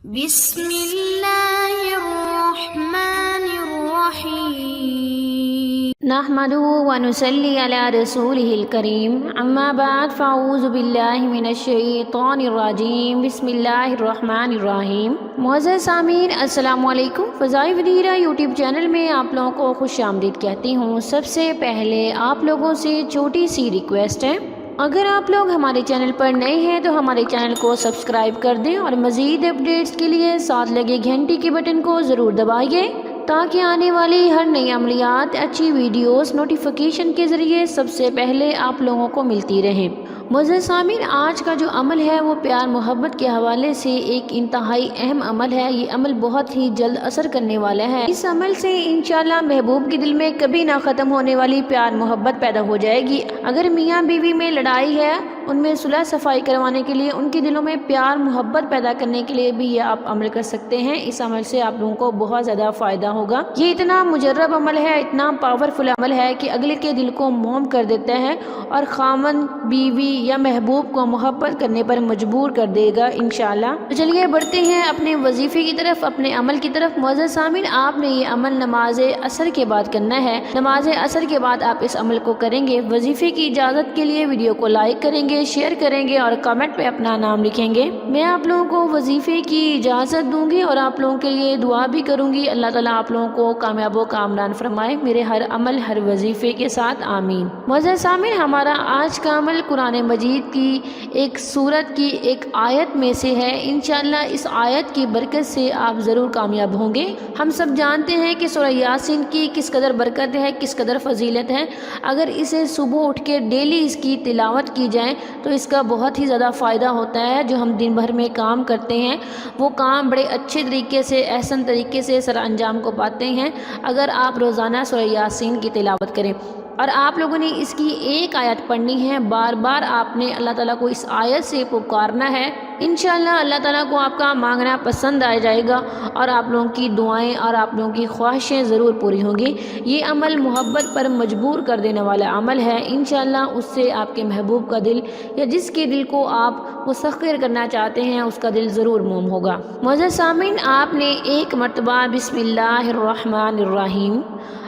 بسم اللہ الرحمن الرحیم نحمده ونصلي على رسوله الكريم اما بعد فاعوذ باللہ من الشیطان الرجیم بسم اللہ الرحمن الرحیم۔ معزز سامعین السلام علیکم۔ فضائے ودیرہ یوٹیوب چینل میں آپ لوگوں کو خوش آمدید کہتی ہوں۔ سب سے پہلے آپ لوگوں سے چھوٹی سی ریکویسٹ ہے، اگر آپ لوگ ہمارے چینل پر نئے ہیں تو ہمارے چینل کو سبسکرائب کر دیں اور مزید اپڈیٹس کے لیے ساتھ لگے گھنٹی کے بٹن کو ضرور دبائیے تاکہ آنے والی ہر نئی عملیات اچھی ویڈیوز نوٹیفیکیشن کے ذریعے سب سے پہلے آپ لوگوں کو ملتی رہیں۔ معزز سامعین، آج کا جو عمل ہے وہ پیار محبت کے حوالے سے ایک انتہائی اہم عمل ہے۔ یہ عمل بہت ہی جلد اثر کرنے والا ہے۔ اس عمل سے انشاءاللہ محبوب کے دل میں کبھی نہ ختم ہونے والی پیار محبت پیدا ہو جائے گی۔ اگر میاں بیوی میں لڑائی ہے، ان میں صلح صفائی کروانے کے لیے، ان کے دلوں میں پیار محبت پیدا کرنے کے لیے بھی یہ آپ عمل کر سکتے ہیں۔ اس عمل سے آپ لوگوں کو بہت زیادہ فائدہ ہوگا۔ یہ اتنا مجرب عمل ہے، اتنا پاورفل عمل ہے کہ اگلے کے دل کو موم کر دیتا ہے اور خامن بیوی یا محبوب کو محبت کرنے پر مجبور کر دے گا انشاءاللہ۔ تو چلیے بڑھتے ہیں اپنے وظیفے کی طرف، اپنے عمل کی طرف۔ معزز سامعین، آپ نے یہ عمل نماز عصر کے بعد کرنا ہے۔ نماز عصر کے بعد آپ اس عمل کو کریں گے۔ وظیفے کی اجازت کے لیے ویڈیو کو لائک کریں گے، شیئر کریں گے اور کمنٹ پہ اپنا نام لکھیں گے۔ میں آپ لوگوں کو وظیفے کی اجازت دوں گی اور آپ لوگوں کے لیے دعا بھی کروں گی۔ اللہ تعالیٰ آپ لوگوں کو کامیاب و کامران فرمائے میرے ہر عمل ہر وظیفے کے ساتھ، آمین۔ معزز سامعین، ہمارا آج کا عمل قرآن مجید کی ایک سورت کی ایک آیت میں سے ہے۔ انشاءاللہ اس آیت کی برکت سے آپ ضرور کامیاب ہوں گے۔ ہم سب جانتے ہیں کہ سورہ یاسین کی کس قدر برکت ہے، کس قدر فضیلت ہے۔ اگر اسے صبح اٹھ کے ڈیلی اس کی تلاوت کی جائے تو اس کا بہت ہی زیادہ فائدہ ہوتا ہے۔ جو ہم دن بھر میں کام کرتے ہیں وہ کام بڑے اچھے طریقے سے، احسن طریقے سے سر انجام کو پاتے ہیں اگر آپ روزانہ سورہ یاسین کی تلاوت کریں۔ اور آپ لوگوں نے اس کی ایک آیت پڑھنی ہے، بار بار آپ نے اللہ تعالیٰ کو اس آیت سے پکارنا ہے۔ انشاءاللہ اللہ تعالیٰ کو آپ کا مانگنا پسند آ جائے گا اور آپ لوگوں کی دعائیں اور آپ لوگوں کی خواہشیں ضرور پوری ہوں گی۔ یہ عمل محبت پر مجبور کر دینے والا عمل ہے۔ انشاءاللہ اس سے آپ کے محبوب کا دل یا جس کے دل کو آپ مسخر کرنا چاہتے ہیں اس کا دل ضرور موم ہوگا۔ معزز سامعین، آپ نے ایک مرتبہ بسم اللہ الرحمن الرحیم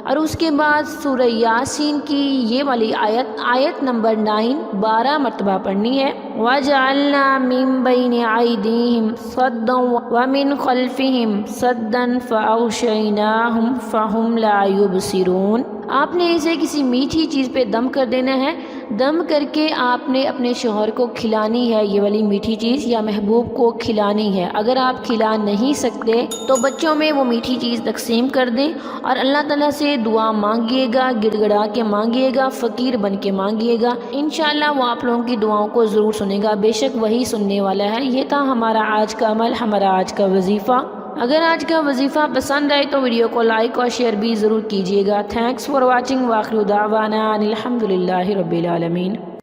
اور اس کے بعد سورہ یاسین کی یہ والی آیت نمبر 9 12 مرتبہ پڑھنی ہے۔ وَجَعَلْنَا مِن بَيْنِ أَيْدِيهِمْ صَدًّا وَمِنْ خَلْفِهِمْ صَدًّا فَأَغْشَيْنَاهُمْ فَهُمْ لَا يُبْصِرُونَ۔ آپ نے اسے کسی میٹھی چیز پہ دم کر دینا ہے۔ دم کر کے آپ نے اپنے شوہر کو کھلانی ہے یہ والی میٹھی چیز، یا محبوب کو کھلانی ہے۔ اگر آپ کھلا نہیں سکتے تو بچوں میں وہ میٹھی چیز تقسیم کر دیں اور اللہ تعالیٰ سے دعا مانگیے گا، گڑ گڑا کے مانگیے گا، فقیر بن کے مانگیے گا۔ انشاءاللہ وہ آپ لوگوں کی دعاؤں کو ضرور سنے گا، بے شک وہی سننے والا ہے۔ یہ تھا ہمارا آج کا عمل، ہمارا آج کا وظیفہ۔ اگر آج کا وظیفہ پسند آئے تو ویڈیو کو لائک اور شیئر بھی ضرور کیجیے گا۔ Thanks for watching. وآخر دعوانا ان الحمد للہ رب العالمین۔